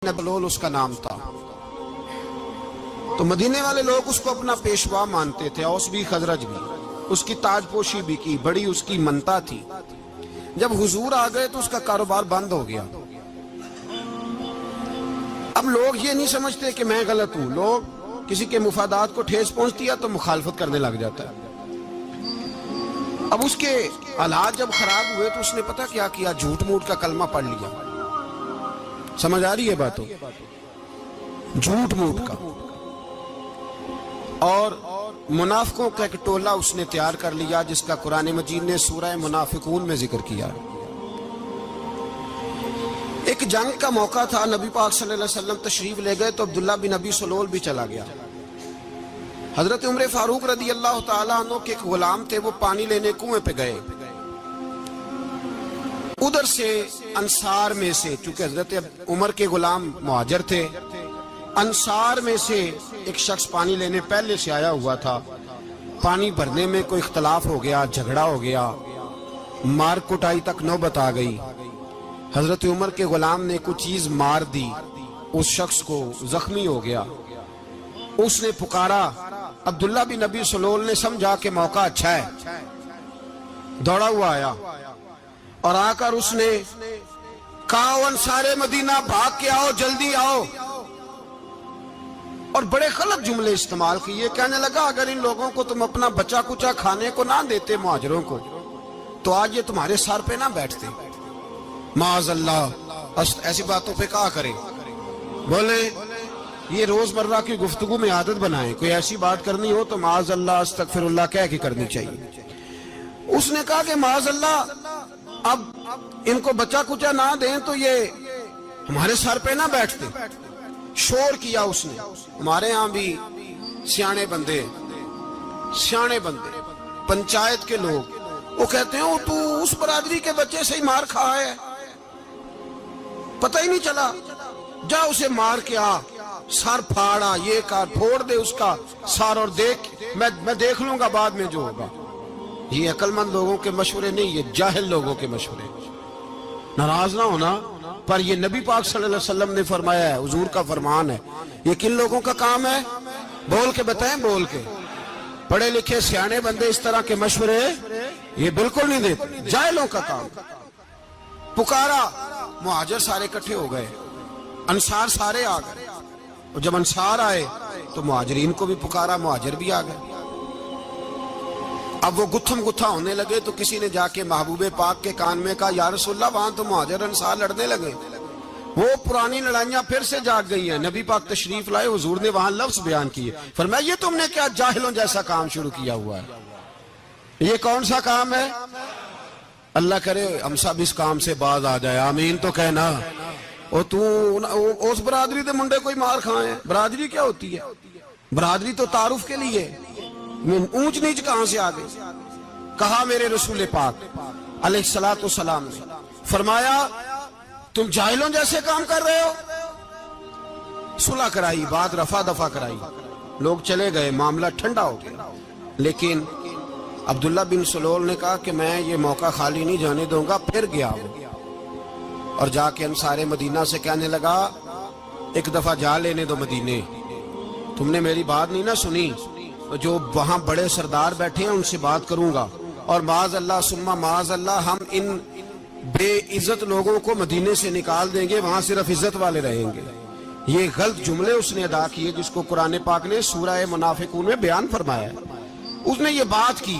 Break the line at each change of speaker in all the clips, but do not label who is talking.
نبلول اس کا نام تھا. تو مدینے والے لوگ اس کو اپنا پیشوا مانتے تھے، اوس بھی خزرج بھی. اس کی تاج پوشی بھی کی، بڑی اس کی منتا تھی. جب حضور آ گئے تو اس کا کاروبار بند ہو گیا. اب لوگ یہ نہیں سمجھتے کہ میں غلط ہوں، لوگ کسی کے مفادات کو ٹھیس پہنچتی ہے تو مخالفت کرنے لگ جاتا ہے. اب اس کے حالات جب خراب ہوئے تو اس نے پتہ کیا کیا، جھوٹ موٹ کا کلمہ پڑھ لیا. سمجھ آ رہی ہے باتوں؟ جھوٹ موٹ کا. اور منافقوں کا ایک ٹولہ اس نے تیار کر لیا جس کا قرآن مجید نے سورہ منافقون میں ذکر کیا. ایک جنگ کا موقع تھا، نبی پاک صلی اللہ علیہ وسلم تشریف لے گئے تو عبداللہ بن ابی سلول بھی چلا گیا. حضرت عمر فاروق رضی اللہ تعالیٰ عنہ کے ایک غلام تھے، وہ پانی لینے کنویں پہ گئے. ادھر سے انصار میں سے، چونکہ حضرت عمر کے غلام مہاجر تھے، انصار میں سے ایک شخص پانی لینے پہلے سے آیا ہوا تھا. پانی بھرنے میں کوئی اختلاف ہو گیا، جھگڑا ہو گیا، مار کٹائی تک نوبت آ گئی. حضرت عمر کے غلام نے کچھ چیز مار دی، اس شخص کو زخمی ہو گیا. اس نے پکارا، عبداللہ بن ابی سلول نے سمجھا کہ موقع اچھا ہے، دوڑا ہوا آیا اور آ کر اس نے کہا، انصار مدینہ بھاگ کے آؤ، جلدی آؤ. اور بڑے غلط جملے استعمال کیے. کہنے لگا اگر ان لوگوں کو تم اپنا بچا کچا کھانے کو نہ دیتے مہاجروں کو تو آج یہ تمہارے سر پہ نہ بیٹھتے. معاذ اللہ، ایسی باتوں پہ کہا کرے. بولے یہ روزمرہ کی گفتگو میں عادت بنائیں، کوئی ایسی بات کرنی ہو تو معاذ اللہ استغفر اللہ کہہ کے کرنی چاہیے. اس نے کہا کہ معاذ اللہ اب ان کو بچا کچا نہ دیں تو یہ ہمارے سر پہ نہ بیٹھتے. شور کیا اس نے. ہمارے ہاں بھی سیانے بندے پنچایت کے لوگ وہ کہتے ہیں تو اس برادری کے بچے سے ہی مار کھا ہے، پتہ ہی نہیں چلا، جا اسے مار کے آ، سر پھاڑا، یہ کار پھوڑ دے اس کا سر اور دیکھ میں دیکھ لوں گا بعد میں جو ہوگا. یہ عقل مند لوگوں کے مشورے نہیں، یہ جاہل لوگوں کے مشورے. ناراض نہ ہونا، پر یہ نبی پاک صلی اللہ علیہ وسلم نے فرمایا ہے، حضور کا فرمان ہے. یہ کن لوگوں کا کام ہے؟ بول کے بتائیں، بول کے. پڑھے لکھے سیانے بندے اس طرح کے مشورے یہ بالکل نہیں دیتے، جاہلوں کا کام. پکارا، مہاجر سارے اکٹھے ہو گئے، انصار سارے آ گئے. اور جب انصار آئے تو مہاجرین کو بھی پکارا، مہاجر بھی آ گئے. اب وہ گتھم گتھا ہونے لگے تو کسی نے جا کے محبوب پاک کے کان میں کہا، یا رسول اللہ وہاں تو مہاجر انصار لڑنے لگے. وہ پرانی لڑائیاں پھر سے جاگ گئی ہیں. نبی پاک تشریف لائے، حضور نے وہاں لفظ بیان کیے، فرمایا یہ تم نے کیا جاہلوں جیسا کام شروع کیا ہوا ہے؟ یہ کون سا کام ہے؟ اللہ کرے ہم سب اس کام سے باز آ جائے، آمین تو کہنا. اور تو اس برادری دے منڈے کوئی مار کھائے. برادری کیا ہوتی ہے؟ برادری تو تعارف کے لیے. اونچ نیچ کہاں سے آ گئی؟ کہا میرے رسول پاک علیہ الصلوۃ والسلام نے فرمایا تم جاہلوں جیسے کام کر رہے ہو. صلح کرائی، بات رفع دفع کرائی، لوگ چلے گئے، معاملہ ٹھنڈا ہو گیا. لیکن عبداللہ بن سلول نے کہا کہ میں یہ موقع خالی نہیں جانے دوں گا. پھر گیا وہ اور جا کے انصار مدینہ سے کہنے لگا، ایک دفعہ جا لینے دو مدینے، تم نے میری بات نہیں نہ سنی، جو وہاں بڑے سردار بیٹھے ہیں ان سے بات کروں گا، اور معاذ اللہ ثم معاذ اللہ ہم ان بے عزت لوگوں کو مدینے سے نکال دیں گے، وہاں صرف عزت والے رہیں گے. یہ غلط جملے اس نے ادا کیے جس کو قرآن پاک نے سورہ منافقون میں بیان فرمایا ہے. اس نے یہ بات کی.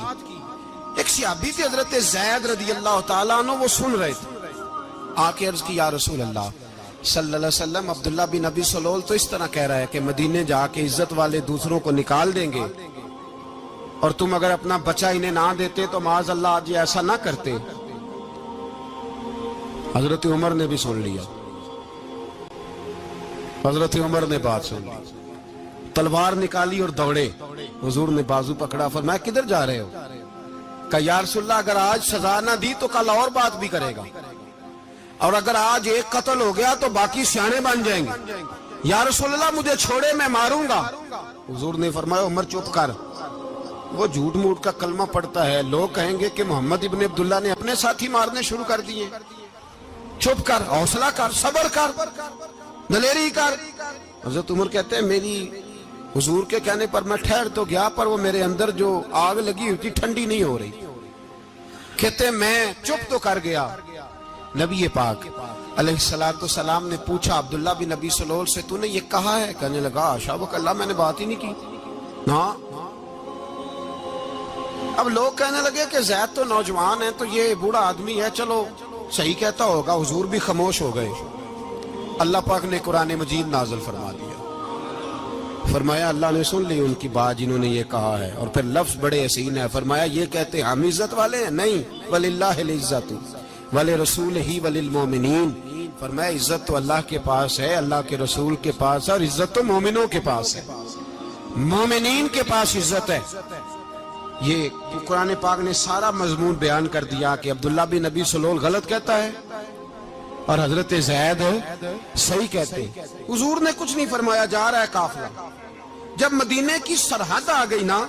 ایک صحابی تھے حضرت زید رضی اللہ تعالیٰ عنہ، وہ سن رہے تھے. آ کے عرض کی، یا رسول اللہ صلی اللہ علیہ وسلم عبداللہ بن ابی سلول تو اس طرح کہہ رہا ہے کہ مدینے جا کے عزت والے دوسروں کو نکال دیں گے، اور تم اگر اپنا بچہ انہیں نہ دیتے تو معاذ اللہ آج یہ ایسا نہ کرتے. حضرت عمر نے بھی سن لیا. حضرت عمر نے بات سن لی، تلوار نکالی اور دوڑے. حضور نے بازو پکڑا، فرمایا کدھر جا رہے ہو؟ کہا یا رسول اللہ اگر آج سزا نہ دی تو کل اور بات بھی کرے گا، اور اگر آج ایک قتل ہو گیا تو باقی سیانے بن جائیں گے. یا رسول اللہ مجھے چھوڑے، میں ماروں گا. حضور نے فرمایا عمر چپ کر، وہ جھوٹ موٹ کا کلمہ پڑھتا ہے، لوگ کہیں گے کہ محمد ابن عبداللہ نے اپنے ساتھی مارنے شروع کر دیے. چپ کر، حوصلہ کر، صبر کر. دلیری کر. حضرت عمر کہتے ہیں میری حضور کے کہنے پر میں ٹھہر تو گیا پر وہ میرے اندر جو آگ لگی ہوئی تھی ٹھنڈی نہیں ہو رہی. کہتے ہیں میں چپ تو کر گیا. نبی پاک علیہ السلام نے پوچھا عبداللہ بن نبی سلول سے تو نے یہ کہا ہے؟ کہنے لگا حاشا وکلا میں نے بات ہی نہیں کی. ہاں. اب لوگ کہنے لگے کہ زید تو نوجوان ہے تو یہ بوڑھا آدمی ہے چلو صحیح کہتا ہوگا. حضور بھی خاموش ہو گئے. اللہ پاک نے قرآن مجید نازل فرما دیا. فرمایا اللہ نے سن لی ان کی بات جنہوں نے یہ کہا ہے. اور پھر لفظ بڑے حسین ہے. فرمایا یہ کہتے ہم عزت والے ہیں؟ نہیں. وَلِلَّهِ الْعِزَّةُ وَلِرَسُولِهِ وَلِلْمُؤْمِنِينَ. فرمایا عزت تو اللہ کے پاس ہے, اللہ کے رسول کے پاس ہے, اور عزت تو مومنوں کے پاس ہے, مومنین کے پاس عزت ہے. یہ قرآن پاک نے سارا مضمون بیان کر دیا کہ عبداللہ بن نبی سلول غلط کہتا ہے اور حضرت زید صحیح کہتے ہیں. حضور نے کچھ نہیں فرمایا, جا رہا ہے قافلہ. جب مدینے کی سرحد آ گئی نا